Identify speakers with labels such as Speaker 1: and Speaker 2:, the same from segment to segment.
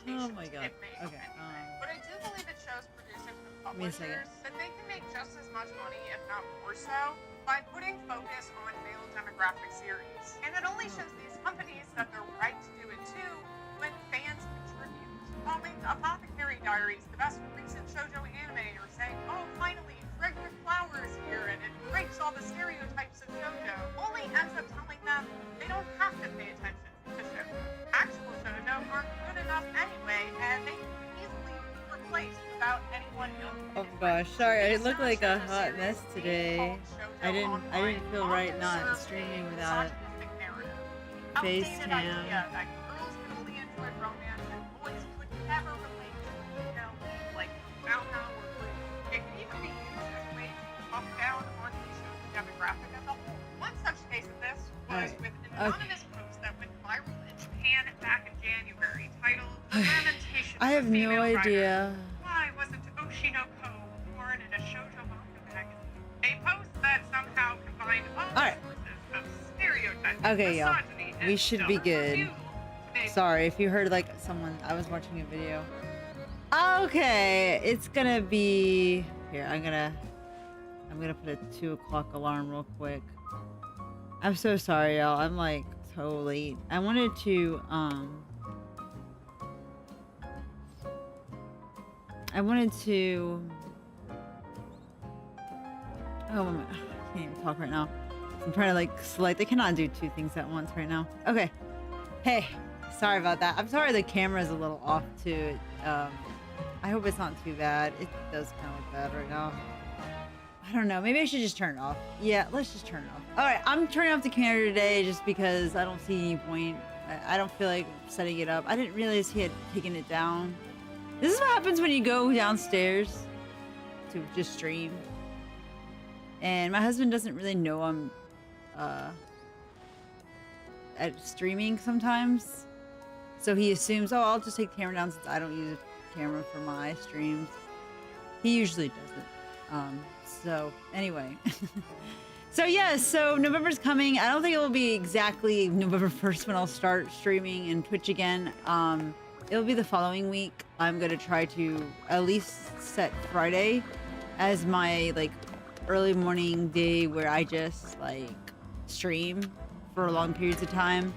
Speaker 1: Oh
Speaker 2: limitations
Speaker 1: my god.
Speaker 2: it may or
Speaker 1: Okay.
Speaker 2: may. But I do believe it shows producers and
Speaker 1: Give me a second.
Speaker 2: publishers that they can make just as much money, if not more so, by putting focus on male demographic series. And it only shows these companies that they're right to do it too when fans contribute. Calling Apothecary Diaries the best recent shoujo anime, or saying, oh, finally, fragrant flowers here, and it breaks all the stereotypes of shoujo, only ends up telling them they don't have to pay attention to shoujo. Actual shoujo aren't good enough anyway, and they can easily be replaced without anyone knowing.
Speaker 1: Oh gosh, sorry, I look like a hot mess today. I didn't feel right not streaming without face cam.
Speaker 2: That girls can only enjoy romance and boys could never relate to, like Valhalla or Greek. It can even be used as a way to talk down on the show's demographic as a whole. One such case of this was with an anonymous post that went viral in Japan back in January, titled "Lamentation
Speaker 1: I have
Speaker 2: of a
Speaker 1: no
Speaker 2: Female
Speaker 1: idea.
Speaker 2: Writer. Why wasn't Oshinoko born in a shoujo manga magazine?" A post that somehow combined all sources of stereotyping,
Speaker 1: Okay, y'all.
Speaker 2: misogyny, and
Speaker 1: We should be good.
Speaker 2: self-refusal to make
Speaker 1: Sorry if you heard like someone. I was watching a video. Okay, it's gonna be here. I'm gonna put a 2 o'clock alarm real quick. I'm so sorry, y'all. I'm like so late. I wanted to oh my, I can't even talk right now. I'm trying to like select. I cannot do 2 things at once right now. Okay. Hey, sorry about that. I'm sorry the camera's a little off too. I hope it's not too bad. It does kind of look bad right now. I don't know. Maybe I should just turn it off. Yeah, let's just turn it off. All right, I'm turning off the camera today just because I don't see any point. I don't feel like setting it up. I didn't realize he had taken it down. This is what happens when you go downstairs to just stream. And my husband doesn't really know I'm at streaming sometimes. So he assumes, oh, I'll just take the camera down since I don't use a camera for my streams. He usually doesn't. So anyway. So yeah, so November's coming. I don't think it will be exactly November 1st when I'll start streaming in Twitch again. It'll be the following week. I'm gonna try to at least set Friday as my like early morning day where I just like stream for long periods of time,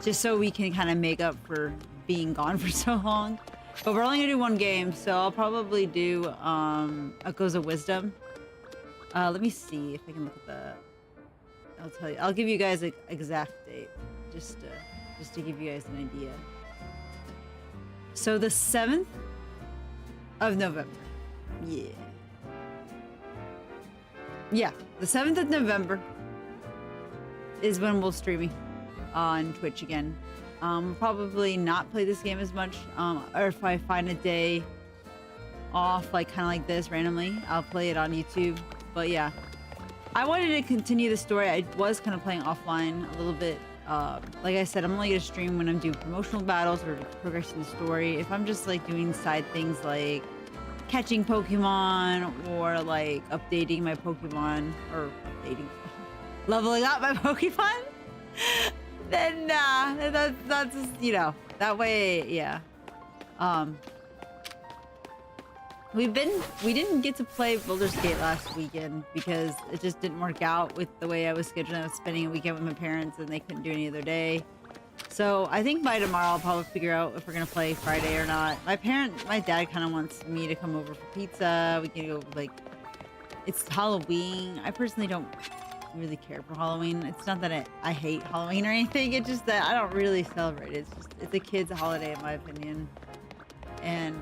Speaker 1: just so we can kind of make up for being gone for so long. But we're only gonna do 1 game, so I'll probably do Echoes of Wisdom. Let me see if I can look at the. I'll tell you. I'll give you guys an exact date, just to give you guys an idea. So the 7th of November. Yeah, the 7th of November is when we'll stream on Twitch again. Probably not play this game as much, or if I find a day off, like kind of like this randomly, I'll play it on YouTube. But yeah, I wanted to continue the story. I was kind of playing offline a little bit. Like I said, I'm only gonna stream when I'm doing promotional battles or progressing the story. If I'm just like doing side things like catching Pokemon or like updating my Pokemon or leveling up my Pokemon, then that's just, you know, that way, yeah. We didn't get to play Baldur's Gate last weekend because it just didn't work out with the way I was scheduling. I was spending a weekend with my parents and they couldn't do any other day. So I think by tomorrow I'll probably figure out if we're gonna play Friday or not. My dad kind of wants me to come over for pizza. We can go, like, it's Halloween. I personally don't really care for Halloween. It's not that I hate Halloween or anything. It's just that I don't really celebrate it. It's a kid's holiday in my opinion. And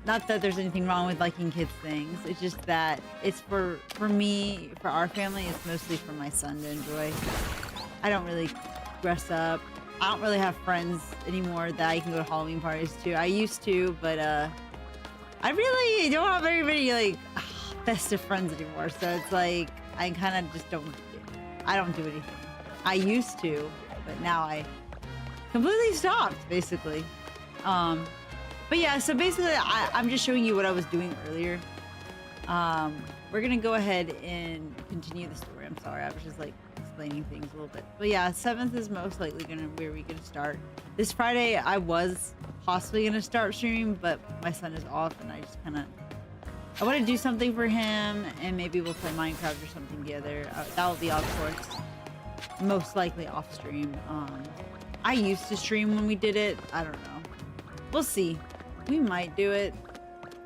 Speaker 1: not that there's anything wrong with liking kids things. It's just that it's for me, for our family, it's mostly for my son to enjoy. I don't really dress up. I don't really have friends anymore that I can go to Halloween parties to. I used to, but I really don't have very many like festive friends anymore. So it's like I kind of just don't do anything. I used to, but now I completely stopped basically. But yeah, so basically I'm just showing you what I was doing earlier. We're gonna go ahead and continue the story. I'm sorry, I was just like explaining things a little bit. But yeah, 7th is most likely where we're gonna start. This Friday I was possibly gonna start streaming, but my son is off, and I just kind of I want to do something for him, and maybe we'll play Minecraft or something together. That will be, of course, most likely off stream. I used to stream when we did it. I don't know. We'll see. We might do it,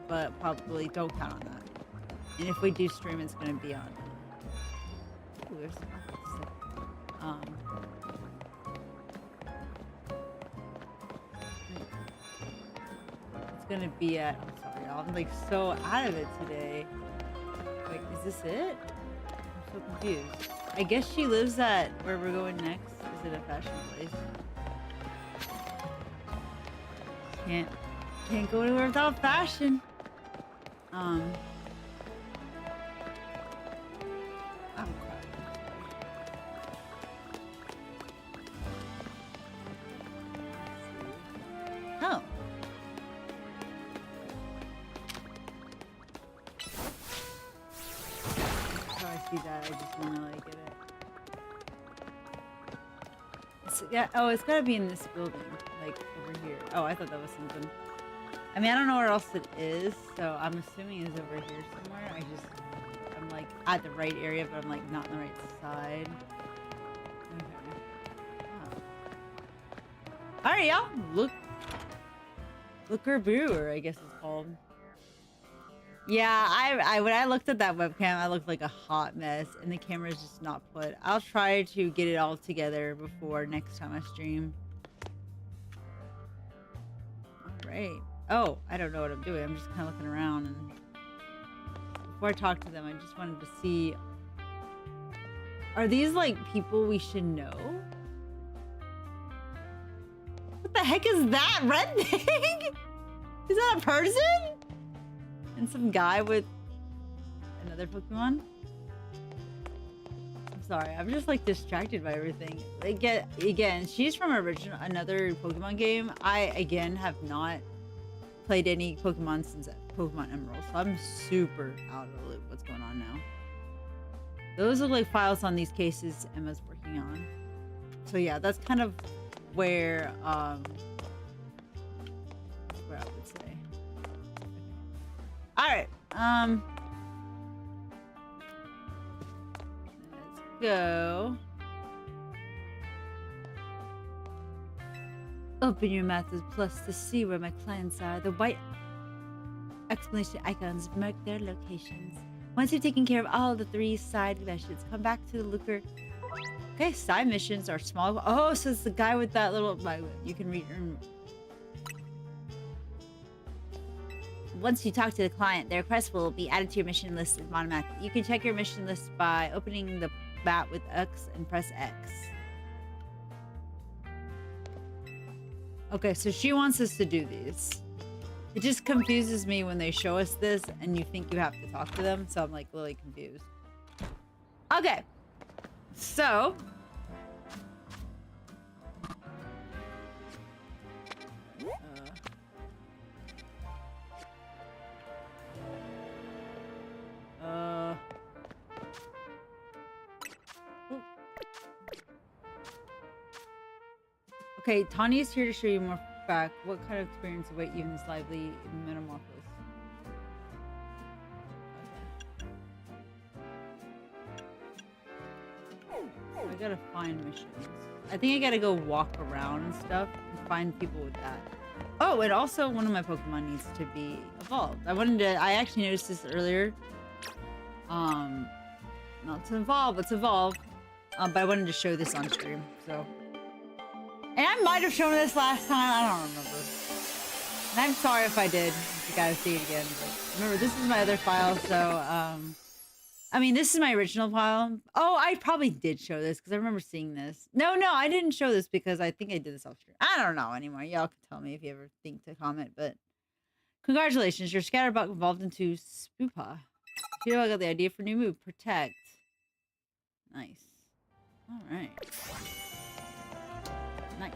Speaker 1: but probably don't count on that. And if we do stream, it's gonna be on. Ooh, there's some stuff. It's gonna be at. I'm sorry, y'all. I'm like so out of it today. Like, is this it? I'm so confused. I guess she lives at where we're going next. Is it a fashion place? Can't go anywhere without fashion. I'm crying. Oh. Oh, I see that. I just want to like get it. Yeah. Oh, it's gotta be in this building, like over here. Oh, I thought that was something. I mean, I don't know where else it is, so I'm assuming it's over here somewhere. I'm like at the right area, but I'm like not on the right side. Okay. Oh. All right, y'all. Looker Brewer, I guess it's called. Yeah, I when I looked at that webcam, I looked like a hot mess, and the camera's just not put. I'll try to get it all together before next time I stream. All right. Oh, I don't know what I'm doing. I'm just kind of looking around, and before I talk to them, I just wanted to see, are these like people we should know? What the heck is that red thing? Is that a person? And some guy with another Pokemon? I'm sorry, I'm just like distracted by everything. Again, she's from another Pokemon game. I again have not played any Pokemon since Pokemon Emerald, so I'm super out of the loop what's going on now. Those look like files on these cases Emma's working on. So yeah, that's kind of where I would say. Alright, let's go. Open your mouth with plus to see where my clients are. The white exclamation icons mark their locations. Once you've taken care of all the 3 side missions, come back to the looker. Okay, side missions are small. Oh, so it's the guy with that little... You can read... Once you talk to the client, their request will be added to your mission list automatically. You can check your mission list by opening the bat with X and press X. Okay, so she wants us to do these. It just confuses me when they show us this and you think you have to talk to them, so I'm like really confused. Okay, so okay, Tanya's here to show you more fact. What kind of experience await you in this lively metamorphosis? Okay. So I gotta find missions. I think I gotta go walk around and stuff and find people with that. Oh, and also one of my Pokemon needs to be evolved. I actually noticed this earlier. Not to evolve, it's evolve. But I wanted to show this on stream, so. And I might have shown this last time, I don't remember. And I'm sorry if I did, if you guys see it again. But remember, this is my other file, so, I mean, this is my original file. Oh, I probably did show this, because I remember seeing this. No, I didn't show this, because I think I did this off stream. I don't know anymore. Y'all can tell me if you ever think to comment, but... Congratulations, your Scatterbug evolved into Spoopa. I got the idea for new move, Protect. Nice. Alright. Nice.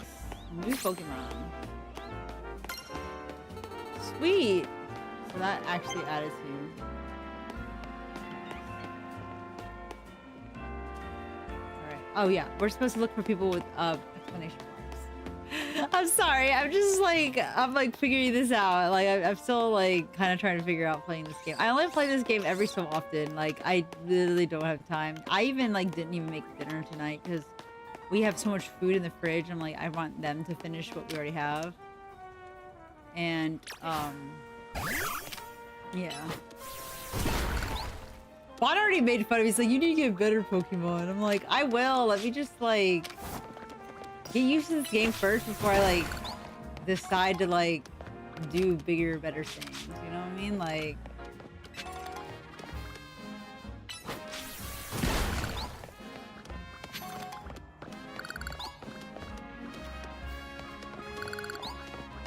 Speaker 1: New Pokemon. Sweet! So that actually added to... Alright. Oh yeah, we're supposed to look for people with explanation marks. I'm sorry. I'm like figuring this out. Like I'm still like kind of trying to figure out playing this game. I only play this game every so often. Like I literally don't have time. I even like didn't even make dinner tonight because we have so much food in the fridge. I'm like, I want them to finish what we already have. And yeah. Juan already made fun of me. He's like, you need to get better Pokemon. I'm like, I will. Let me just like get used to this game first before I like decide to like do bigger, better things. You know what I mean? Like,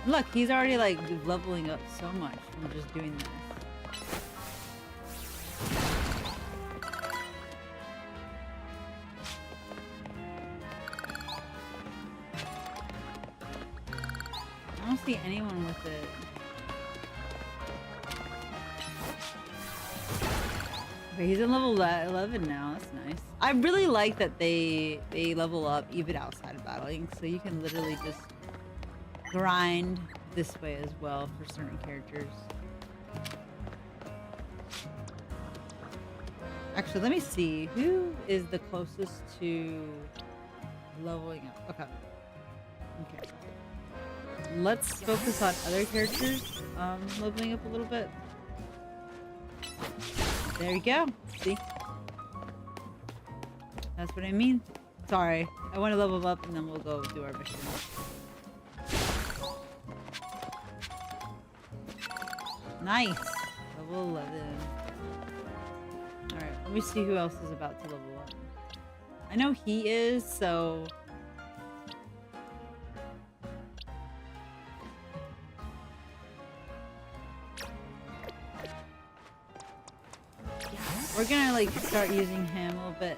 Speaker 1: look, he's already like leveling up so much from just doing this. I don't see anyone with it. Okay, he's in level 11 now. That's nice. I really like that they level up even outside of battling, so you can literally just grind this way as well for certain characters. Actually, let me see who is the closest to leveling up. Okay. Okay. Let's focus on other characters leveling up a little bit. There you go. See? That's what I mean. Sorry. I want to level up and then we'll go do our mission. Nice. Level 11. Alright, let me see who else is about to level up. I know he is, so... we're gonna like start using him a little bit.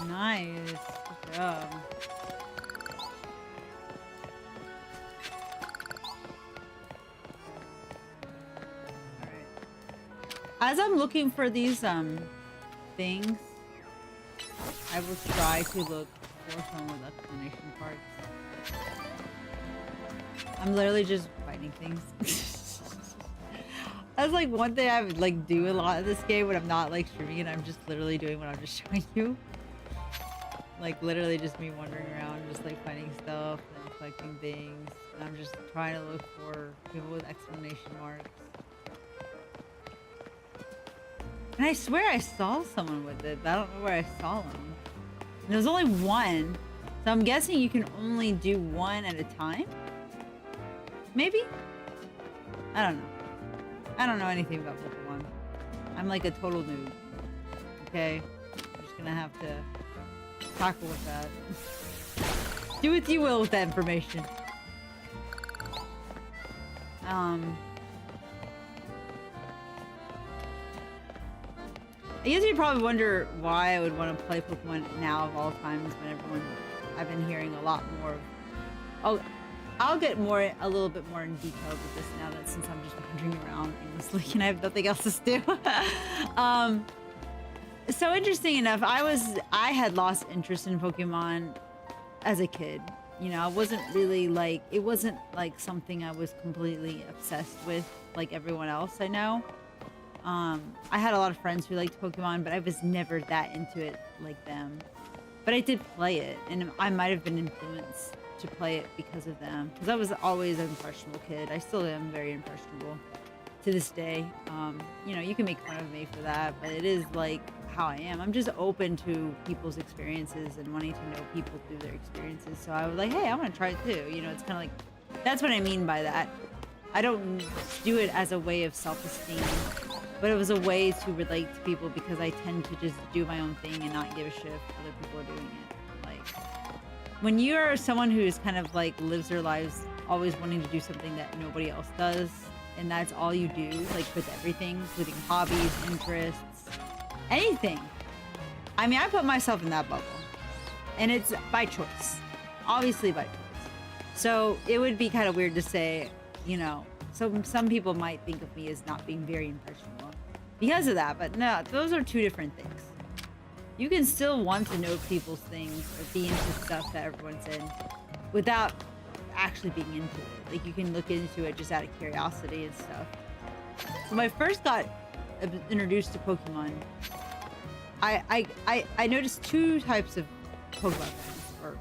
Speaker 1: Nice. Good job. As I'm looking for these things, I will try to look for someone with exclamation marks. I'm literally just finding things. That's like one thing I would like do a lot in this game when I'm not like streaming and I'm just literally doing what I'm just showing you. Like literally just me wandering around, just like finding stuff and collecting things. And I'm just trying to look for people with exclamation marks. And I swear I saw someone with it, but I don't know where I saw them. And there's only one, so I'm guessing you can only do one at a time? Maybe? I don't know. I don't know anything about Pokemon. I'm like a total noob. Okay? I'm just gonna have to tackle with that. Do what you will with that information. I guess you probably wonder why I would want to play Pokemon now of all times when I've been hearing a lot more of... I'll get a little bit more in detail with this now that since I'm just wandering around aimlessly and I have nothing else to do. So interesting enough, I had lost interest in Pokemon as a kid. You know, I wasn't really like, it wasn't like something I was completely obsessed with like everyone else I know. I had a lot of friends who liked Pokemon, but I was never that into it like them. But I did play it, and I might have been influenced to play it because of them. Because I was always an impressionable kid. I still am very impressionable to this day. You know, you can make fun of me for that, but it is like how I am. I'm just open to people's experiences and wanting to know people through their experiences. So I was like, hey, I want to try it too. You know, it's kind of like, that's what I mean by that. I don't do it as a way of self-esteem, but it was a way to relate to people because I tend to just do my own thing and not give a shit if other people are doing it. Like, when you're someone who's kind of like lives their lives always wanting to do something that nobody else does, and that's all you do, like with everything, including hobbies, interests, anything. I mean, I put myself in that bubble. And it's by choice, obviously by choice. So it would be kind of weird to say, you know, some people might think of me as not being very impressionable because of that, but no, those are two different things. You can still want to know people's things or be into stuff that everyone's in without actually being into it. Like, you can look into it just out of curiosity and stuff. So when I first got introduced to Pokemon, I noticed two types of Pokemon fans, or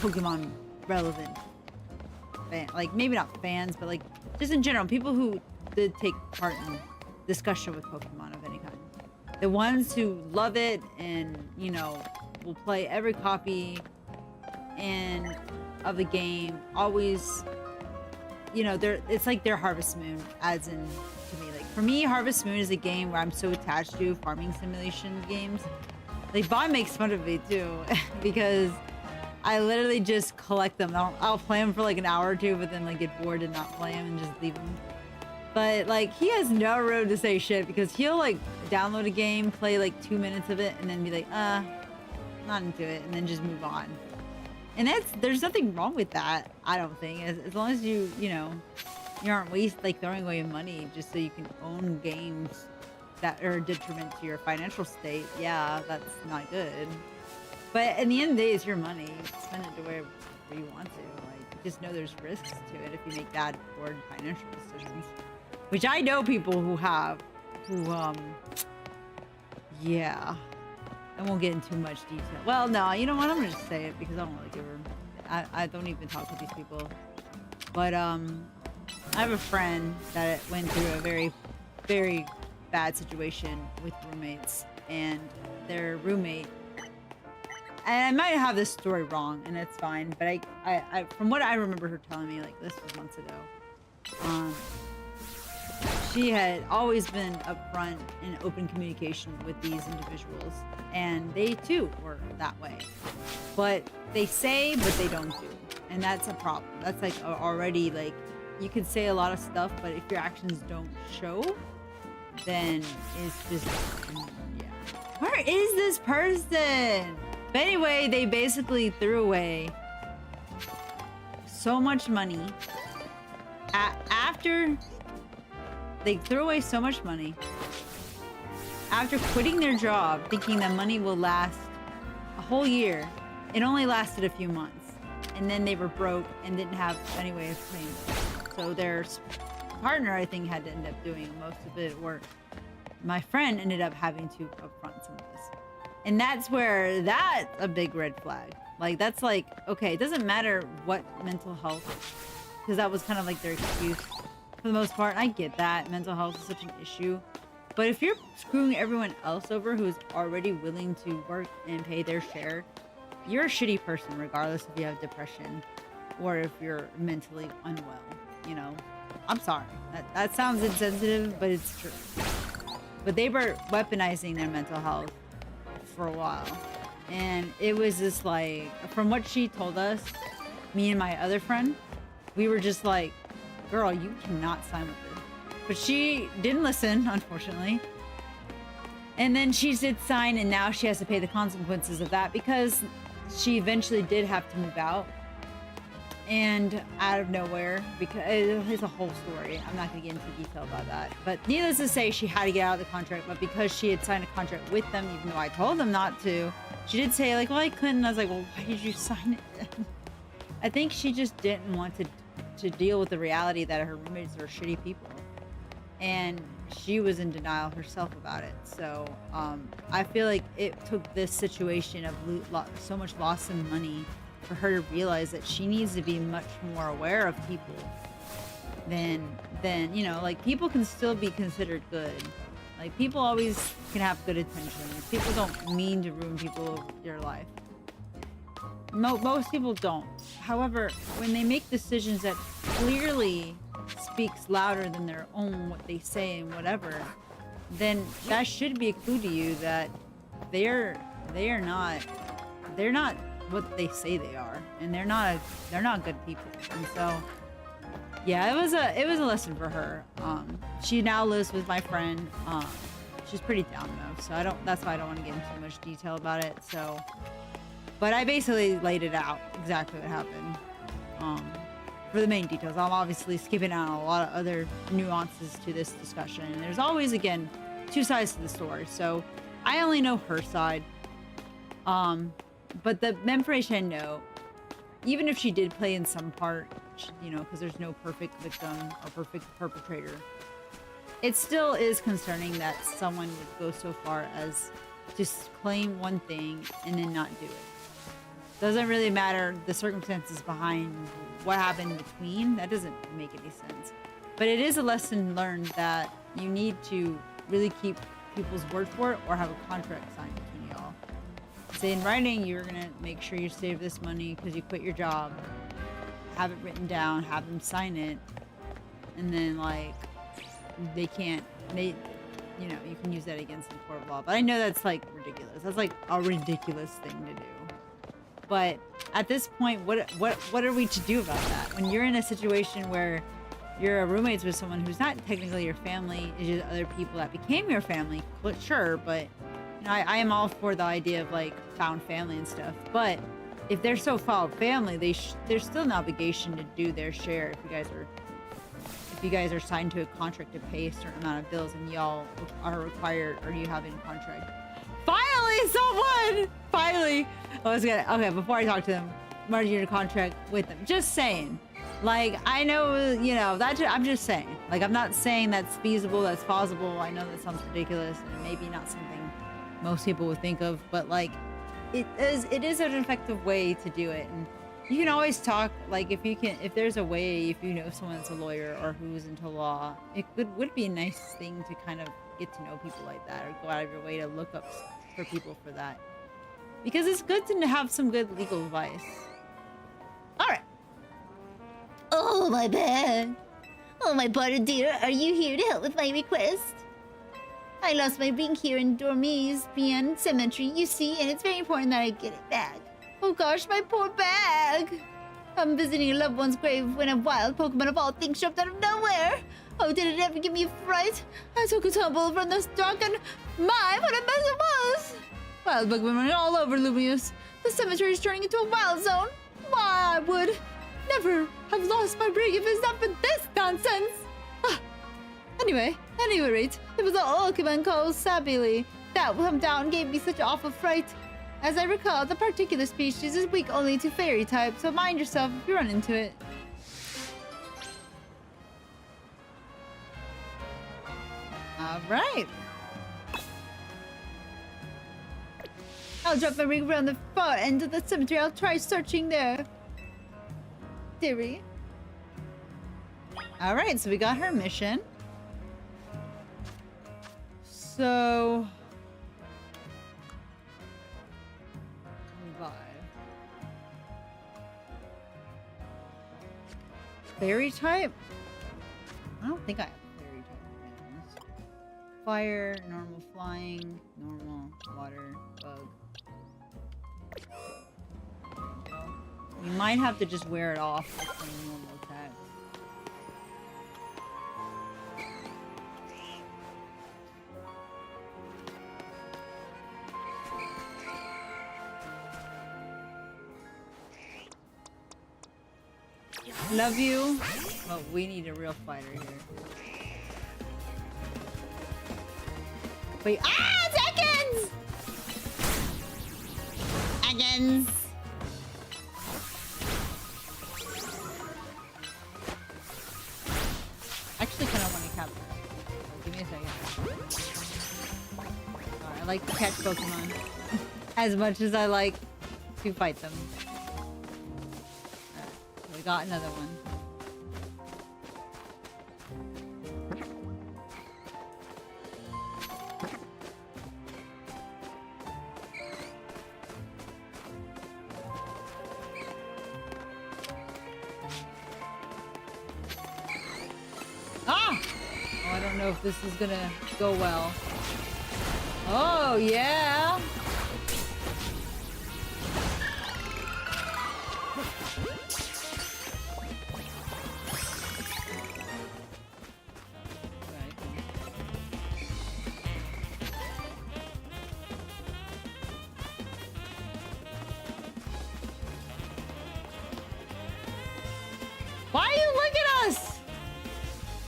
Speaker 1: Pokemon relevant fan, like maybe not fans, but like just in general, people who did take part in discussion with Pokemon of any kind. The ones who love it and, you know, will play every copy and of the game, always, you know, it's like their Harvest Moon, as in, to me. Like, for me, Harvest Moon is a game where I'm so attached to farming simulation games. Like, Bob makes fun of me too because I literally just collect them. I'll play them for like an hour or two, but then like get bored and not play them and just leave them. But like, he has no room to say shit because he'll like download a game, play like 2 minutes of it, and then be like, not into it, and then just move on. And there's nothing wrong with that, I don't think. As long as you know, you aren't throwing away money just so you can own games that are a detriment to your financial state. Yeah, that's not good. But in the end of the day, it's your money. Spend it to wherever you want to. Like, just know there's risks to it if you make bad or financial decisions. Which I know people who have, yeah. I won't get into too much detail. Well, no, you know what? I'm gonna just say it because I don't really give her. I don't even talk to these people. But I have a friend that went through a very, very bad situation with roommates, and their roommate. And I might have this story wrong, and it's fine. But I from what I remember her telling me, like, this was months ago. She had always been upfront in open communication with these individuals, and they too were that way. But they say, but they don't do, and that's a problem. That's like already, like, you can say a lot of stuff, but if your actions don't show, then it's just, yeah. Where is this person? But anyway, they basically threw away so much money after. They threw away so much money after quitting their job, thinking that money will last a whole year. It only lasted a few months, and then they were broke and didn't have any way of paying it. So their partner, I think, had to end up doing most of it, or my friend ended up having to upfront some of this. And that's a big red flag. Like, that's like, okay, it doesn't matter what mental health, because that was kind of like their excuse. For the most part, I get that mental health is such an issue, but if you're screwing everyone else over who's already willing to work and pay their share, you're a shitty person, regardless if you have depression or if you're mentally unwell. You know, I'm sorry, that sounds insensitive, but it's true. But they were weaponizing their mental health for a while, and it was just like, from what she told us, me and my other friend, we were just like, girl, you cannot sign with this. But she didn't listen, unfortunately. And then she did sign, and now she has to pay the consequences of that because she eventually did have to move out. And out of nowhere, because it's a whole story. I'm not going to get into detail about that. But needless to say, she had to get out of the contract. But because she had signed a contract with them, even though I told them not to, she did say, like, well, I couldn't. I was like, well, why did you sign it then? I think she just didn't want to deal with the reality that her roommates are shitty people, and she was in denial herself about it. So I feel like it took this situation of so much loss in money for her to realize that she needs to be much more aware of people than you know, like, people can still be considered good. Like, people always can have good intentions. People don't mean to ruin people's your life. Most people don't. However, when they make decisions that clearly speaks louder than their own, what they say and whatever, then that should be a clue to you that they're not what they say they are, and they're not good people. And so, yeah, it was a lesson for her. She now lives with my friend. She's pretty down though, so that's why I don't want to get into too much detail about it. So. But I basically laid it out exactly what happened. For the main details, I'm obviously skipping out a lot of other nuances to this discussion. And there's always, again, two sides to the story. So I only know her side. But the information I know, even if she did play in some part, you know, because there's no perfect victim or perfect perpetrator, it still is concerning that someone would go so far as to claim one thing and then not do it. Doesn't really matter the circumstances behind what happened in between. That doesn't make any sense. But it is a lesson learned that you need to really keep people's word for it or have a contract signed between y'all. Say in writing, you're gonna make sure you save this money because you quit your job. Have it written down, have them sign it, and then like you know, you can use that against the court of law. But I know that's like ridiculous. That's like a ridiculous thing to do. But at this point, what are we to do about that? When you're in a situation where you're roommates with someone who's not technically your family, it's just other people that became your family, sure, but you know, I am all for the idea of like found family and stuff. But if they're so found family, there's still an obligation to do their share. If you guys are signed to a contract to pay a certain amount of bills and y'all are required, or you have in contract. Finally, someone! Finally! Okay, before I talk to them, merging your contract with them. Just saying. Like, I know, you know, I'm just saying. Like, I'm not saying that's feasible, that's possible. I know that sounds ridiculous and maybe not something most people would think of, but like, it is an effective way to do it. And you can always talk, like, if there's a way, if you know someone that's a lawyer or who's into law, it would be a nice thing to kind of get to know people like that, or go out of your way to look up for people for that. Because it's good to have some good legal advice. Alright.
Speaker 3: Oh, my bad. Oh, my butter dear, are you here to help with my request? I lost my ring here in Dormy's beyond cemetery, you see, and it's very important that I get it back. Oh gosh, my poor bag! I'm visiting a loved one's grave when a wild Pokemon of all things showed up out of nowhere! Oh, did it ever give me a fright? I took a tumble from this dark and my, what a mess it was! Wild Pokemon are all over Lumius. The cemetery is turning into a wild zone. Why, I would never have lost my ring if it's not for this nonsense! Ah. Anyway, at any rate, it was a Pokemon called Sabili that come down and gave me such awful fright. As I recall, the particular species is weak only to fairy type, so mind yourself if you run into it. Alright. I'll drop my ring around the far end of the cemetery. I'll try searching there. Theory. Alright, so we got her mission. So... Fairy type? I don't think I have fairy type. Fire, normal flying, normal water, bug. You might have to just wear it off with some normal attack. Love you, but we need a real fighter here. Wait, seconds! Seconds! Actually, kind of want to capture. Give me a second. I like to catch Pokemon as much as I like to fight them. We got another one. Ah! Oh, I don't know if this is gonna go well. Oh, yeah!
Speaker 1: Why are you looking at us?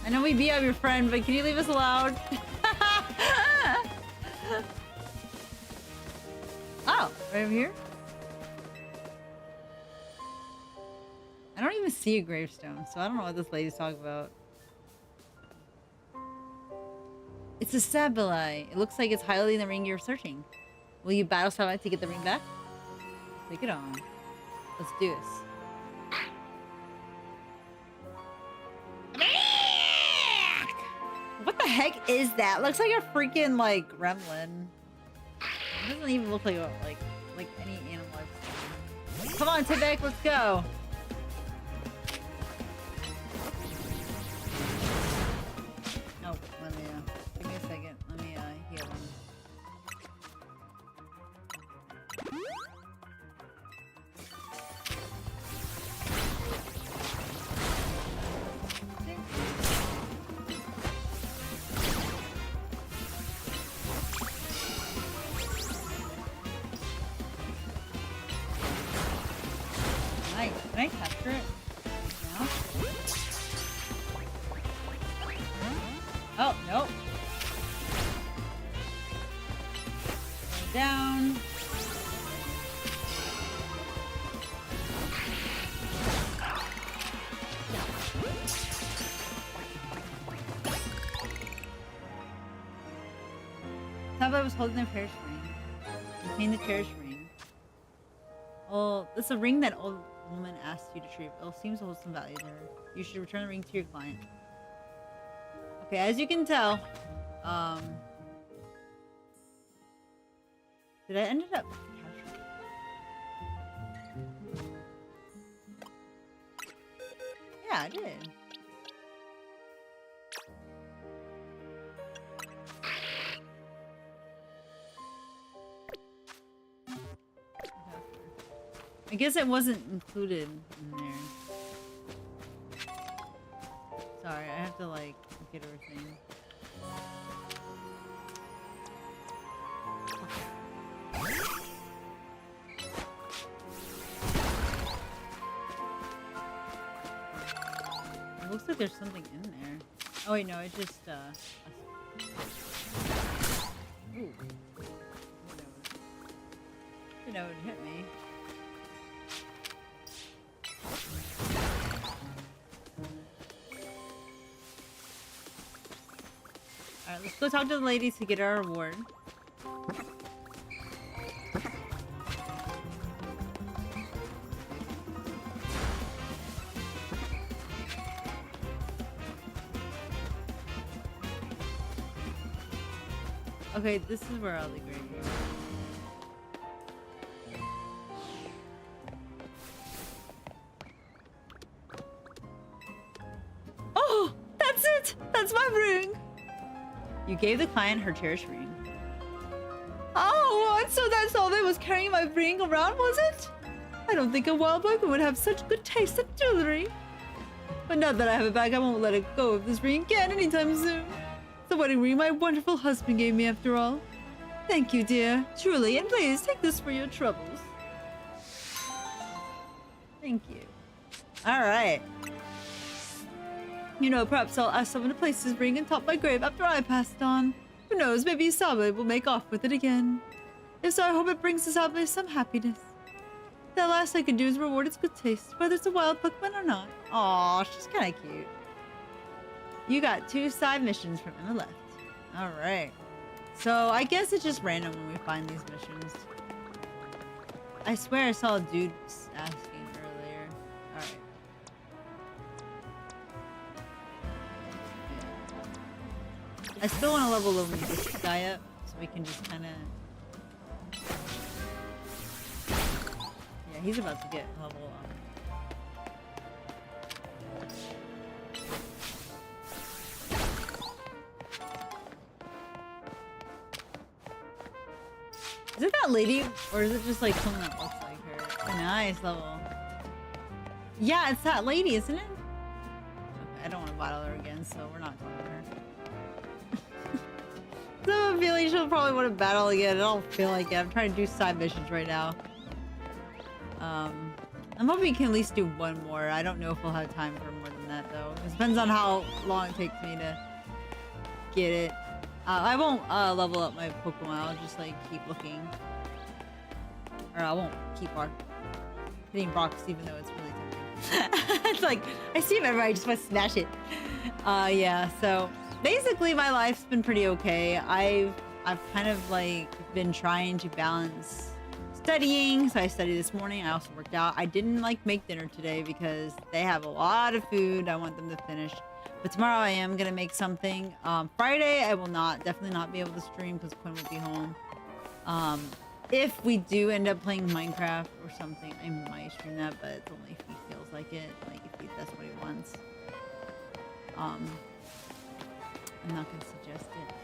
Speaker 1: I know we beat up your friend, but can you leave us alone? Oh, right over here? I don't even see a gravestone, so I don't know what this lady's talking about. It's a Sableye. It looks like it's highlighting the ring you're searching. Will you battle Sableye to get the ring back? Take it on. Let's do this. What the heck is that? Looks like a freaking like gremlin. It doesn't even look like any animal I've seen. Come on, Tibek, let's go. Oh, let me give me a second. Let me heal him. Nice. Can I capture it? No? Oh, nope. Down. Tablet was holding their cherish ring. Contained the cherish ring. Oh, it's a ring that old woman asked you to retrieve. It seems to hold some value to her. You should return the ring to your client. Okay, as you can tell, did I end up capturing? Yeah, I did. I guess it wasn't included in there. Sorry, I have to like get everything. It looks like there's something in there. Oh wait, no, it just ooh. You know, it hit me. Alright, let's go talk to the ladies to get our reward. Okay, this is where all the graveyard. Oh, that's it! That's my ring! You gave the client her cherished ring. Oh, what? So that's all that was carrying my ring around, was it? I don't think a wild boy would have such good taste at jewelry. But now that I have it back, I won't let it go of this ring again anytime soon. It's the wedding ring my wonderful husband gave me after all. Thank you, dear. Truly, and please take this for your troubles. Thank you. Alright. You know, perhaps I'll ask someone to place his ring atop my grave after I passed on. Who knows, maybe Sabe will make off with it again. If so, I hope it brings Sabe some happiness. The last I can do is reward its good taste, whether it's a wild Pokemon or not. Aw, she's kinda cute. You got 2 side missions from Emma left. Alright. So, I guess it's just random when we find these missions. I swear I saw a dude asking earlier. Alright. I still want to level this guy up, so we can just kind of... Yeah, he's about to get level up. Is it that lady, or is it just like someone that looks like her? Nice level. Yeah, it's that lady, isn't it? Okay, I don't want to battle her again, so we're not talking to her. So I have a feeling she'll probably want to battle again. I don't feel like it. I'm trying to do side missions right now. I'm hoping we can at least do one more. I don't know if we'll have time for more than that though. It depends on how long it takes me to get it. I won't level up my Pokemon. I'll just like keep looking. Or I won't keep hitting rocks even though it's really tempting. It's like, I see him everywhere, I just want to smash it. Yeah, so basically my life's been pretty okay. I've kind of like been trying to balance studying. So I studied this morning. I also worked out. I didn't like make dinner today because they have a lot of food. I want them to finish. But tomorrow I am gonna make something. Friday I will definitely not be able to stream because Quinn will be home. If we do end up playing Minecraft or something, I might stream that, but it's only if he feels like it. Like if that's what he wants. I'm not gonna suggest it.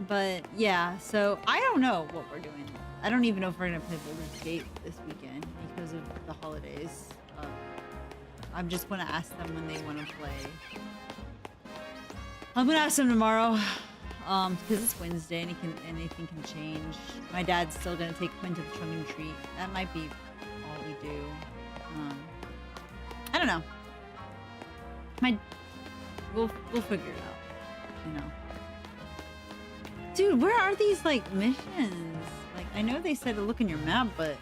Speaker 1: But yeah, so I don't know what we're doing. I don't even know if we're gonna play Baldur's Gate this weekend because of the holidays. I'm just gonna ask them when they want to play. I'm gonna ask them tomorrow, because it's Wednesday and anything can change. My dad's still gonna take Quinn to the trunk and treat. That might be all we do. I don't know. We'll figure it out, you know. Dude, where are these like missions? Like I know they said to look in your map, but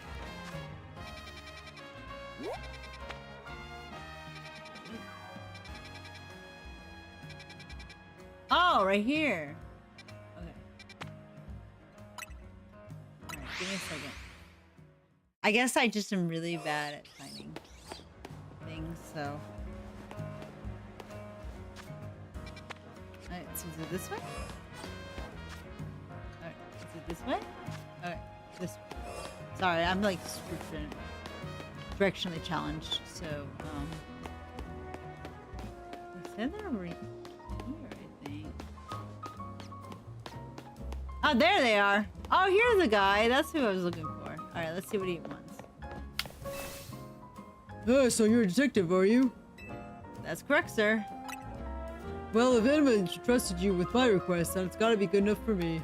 Speaker 1: oh, right here. Okay. Alright, give me a second. I guess I just am really bad at finding things, so. Alright, so is it this way? Alright, is it this way? Alright, this way. Sorry, I'm like directionally challenged, so, they said they're over here. Oh, there they are. Oh, here's the guy. That's who I was looking for. All right, let's see what he wants.
Speaker 4: Oh, so you're a detective, are you?
Speaker 1: That's correct, sir.
Speaker 4: Well, if anyone trusted you with my request, then it's gotta be good enough for me.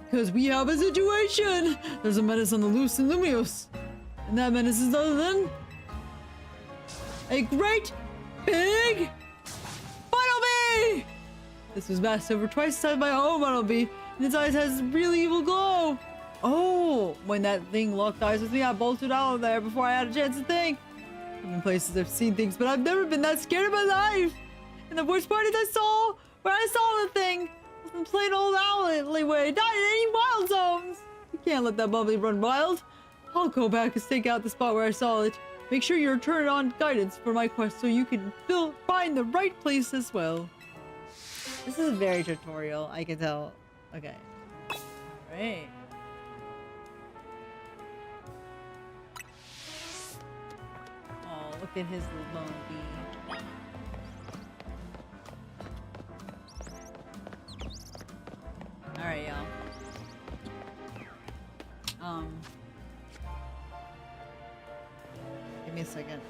Speaker 4: Because we have a situation! There's a menace on the loose in Lumios. And that menace is other than... a great big... Bumblebee! This was masked over twice the size of my own Bumblebee, and its eyes has a really evil glow. Oh, when that thing locked eyes with me, I bolted out of there before I had a chance to think. I've been places, I've seen things, but I've never been that scared in my life. And the worst part is where I saw the thing, was in plain old alleyway, not in any wild zones. You can't let that Bumblebee run wild. I'll go back and stake out the spot where I saw it. Make sure you turn on guidance for my quest so you can find the right place as well.
Speaker 1: This is very tutorial, I can tell. Okay. Alright. Oh, look at his little bee. Alright, y'all. Give me a second.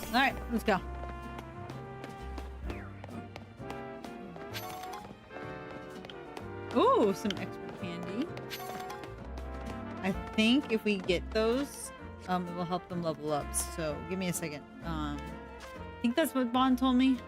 Speaker 1: Alright, let's go. Ooh, some extra candy. I think if we get those, it will help them level up. So give me a second. I think that's what Bond told me.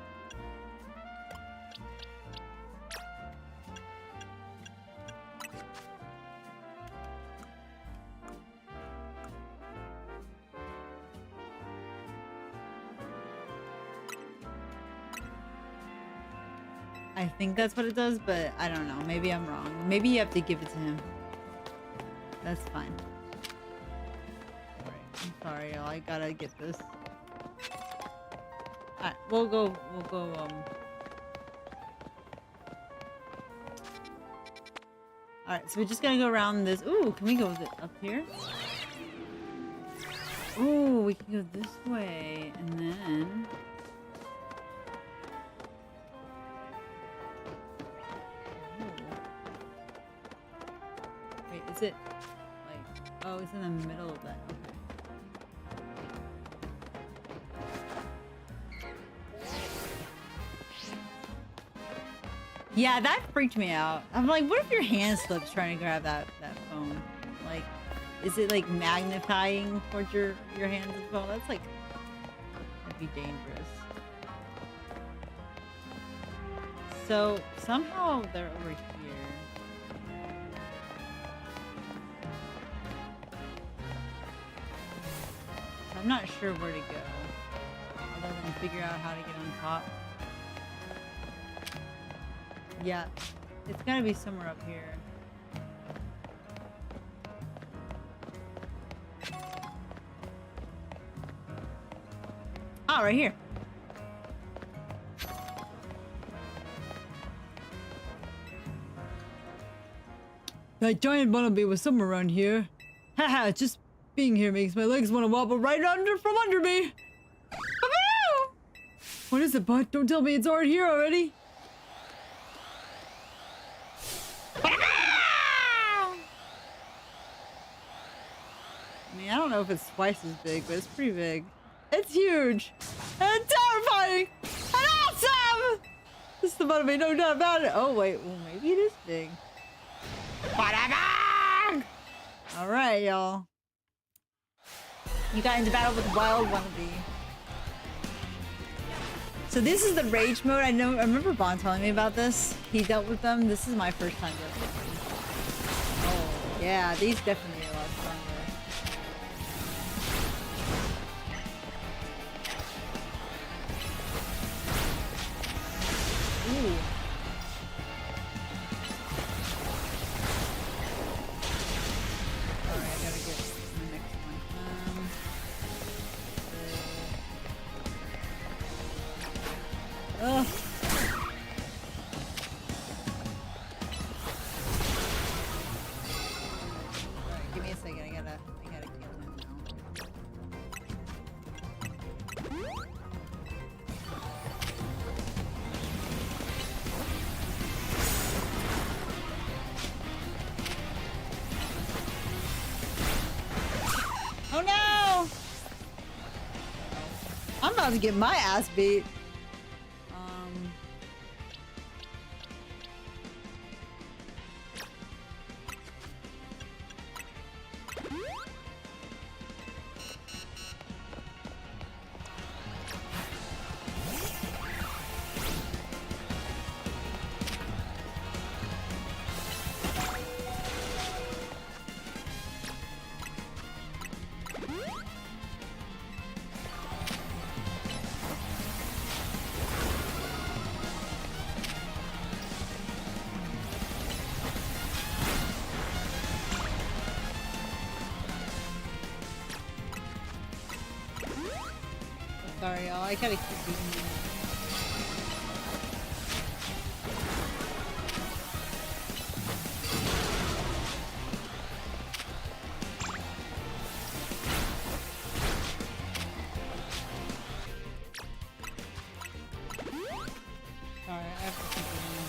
Speaker 1: I think that's what it does, but I don't know. Maybe I'm wrong. Maybe you have to give it to him. That's fine. Alright, I'm sorry, y'all. I gotta get this. Alright, we'll go, Alright, so we're just gonna go around this. Ooh, can we go up here? Ooh, we can go this way, and then... Wait, is it like... Oh, it's in the middle of that. Okay. Yeah, that freaked me out. I'm like, what if your hand slips trying to grab that phone? Like, is it like magnifying towards your hands as well? That's like, that'd be dangerous. So somehow they're over here. So I'm not sure where to go, other than figure out how to get on top. Yeah, it's gotta be somewhere up here. Ah, right here.
Speaker 4: That giant bunnelby was somewhere around here. Haha, just being here makes my legs want to wobble right from under me. What is it, bud? Don't tell me it's already here already.
Speaker 1: I mean, I don't know if it's twice as big, but it's pretty big.
Speaker 4: It's huge and terrifying and awesome. This is the bunnelby, no doubt about it.
Speaker 1: Oh wait, well maybe it is big. All right, y'all. You got into battle with Wild Wannabe. So this is the rage mode. I remember Bon telling me about this. He dealt with them. This is my first time dealing with them. Oh, yeah, these definitely are a lot stronger. Ooh. Alright, I gotta get the next one. Ugh. Alright, give me a second. I gotta kill him now. Oh no! I'm about to get my ass beat. Sorry, y'all. I gotta keep beating you. Sorry, I have to keep beating you.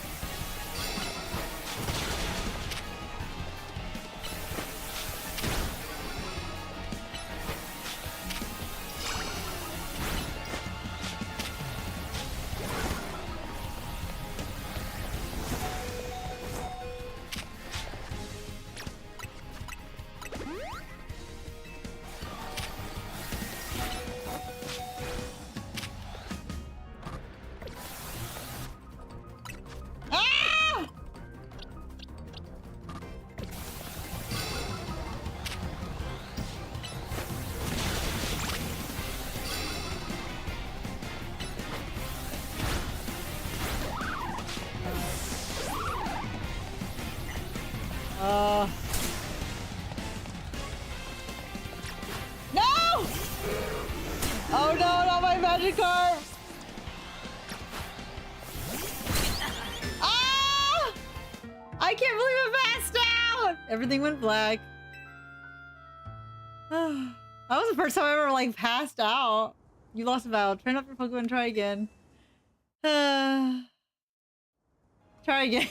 Speaker 1: No! Oh no, not my magic carp! Ah! I can't believe I passed out! Everything went black. That was the first time I ever like passed out. You lost a battle. Turn up your Pokemon, try again. Try again.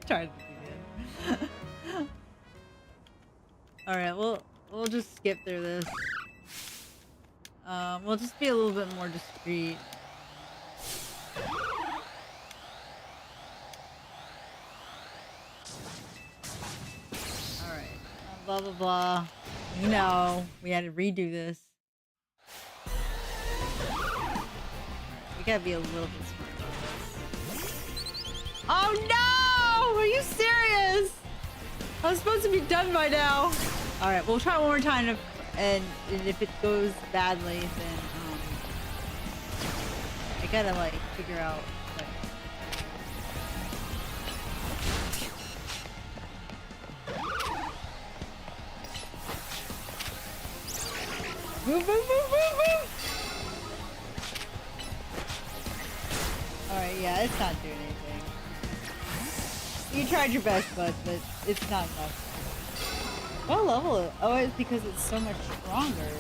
Speaker 1: Try again. Alright, we'll just skip through this. We'll just be a little bit more discreet. blah, blah, blah. You know, we had to redo this. We gotta be a little bit smarter. Oh no! Are you serious? I was supposed to be done by now. All right, we'll try one more time, and if it goes badly, then I gotta like figure out. Move, move, move, move, move! Alright, yeah, it's not doing anything. You tried your best, bud, but it's not enough. What level is it? Oh, it's because it's so much stronger.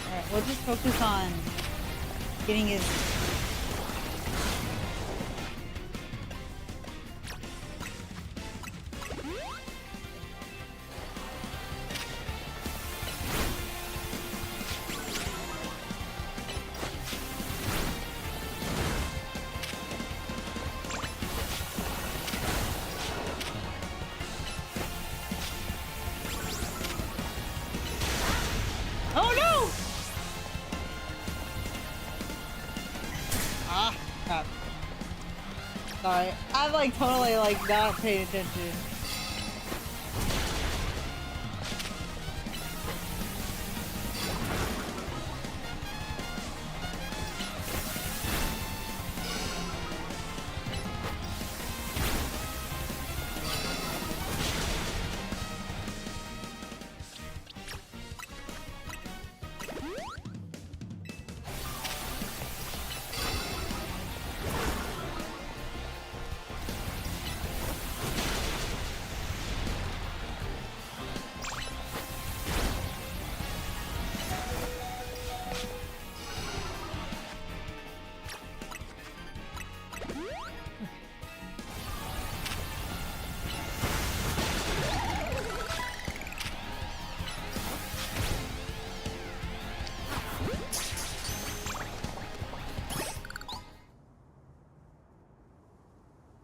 Speaker 1: Alright, we'll just focus on getting his... Oh no! Ah, crap. Sorry. I'm like totally like not paying attention.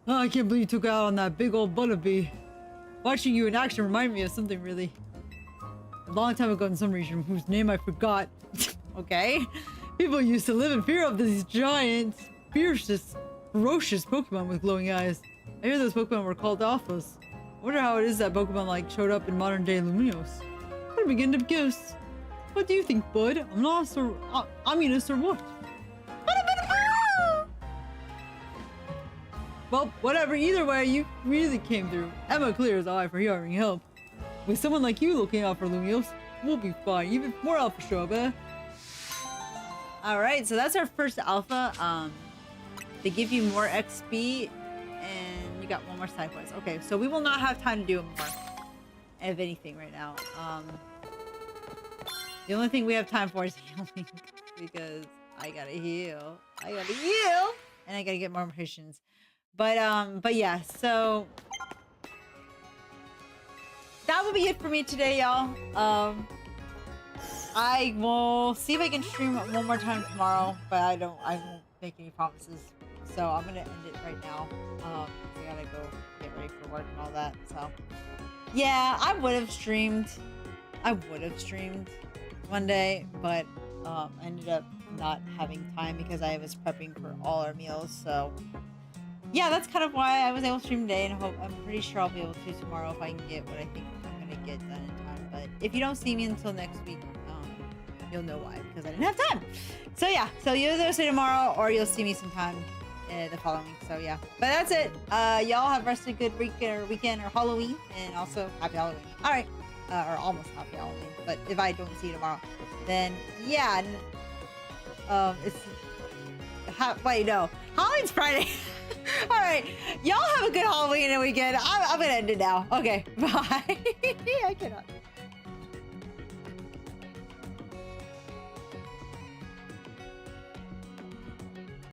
Speaker 4: Oh, I can't believe you took out on that big old butterbee. Watching you in action reminded me of something really... A long time ago in some region whose name I forgot.
Speaker 1: Okay.
Speaker 4: People used to live in fear of these giant, ferocious Pokemon with glowing eyes. I hear those Pokemon were called Alphas. I wonder how it is that Pokemon like showed up in modern day Luminos. What a begin to guess. What do you think, bud? I'm lost or ominous or what? Well, whatever, either way, you really came through. Emma clears the eye for hearing help. With someone like you looking out for Lumios, we'll be fine. Even more alpha show up, eh?
Speaker 1: Alright, so that's our first alpha. They give you more XP, and you got one more side quest. Okay, so we will not have time to do more of anything right now. The only thing we have time for is healing, because I gotta heal. And I gotta get more potions. But yeah, so that will be it for me today, y'all. I will see if I can stream one more time tomorrow, but I won't make any promises. So I'm gonna end it right now. I gotta go get ready for work and all that. So yeah, I would have streamed one day, but I ended up not having time because I was prepping for all our meals. So yeah, that's kind of why I was able to stream today, and I'm pretty sure I'll be able to tomorrow if I can get what I think I'm gonna get done in time. But if you don't see me until next week, you'll know why, because I didn't have time. So yeah, so you'll either see tomorrow or you'll see me sometime the following week. So yeah, but that's it. Y'all have rest of a good weekend or Halloween, and also happy Halloween. All right, or almost happy Halloween. But if I don't see you tomorrow, then yeah, wait, no, Halloween's Friday. All right, y'all have a good Halloween and weekend. I'm gonna end it now. Okay, bye. I cannot.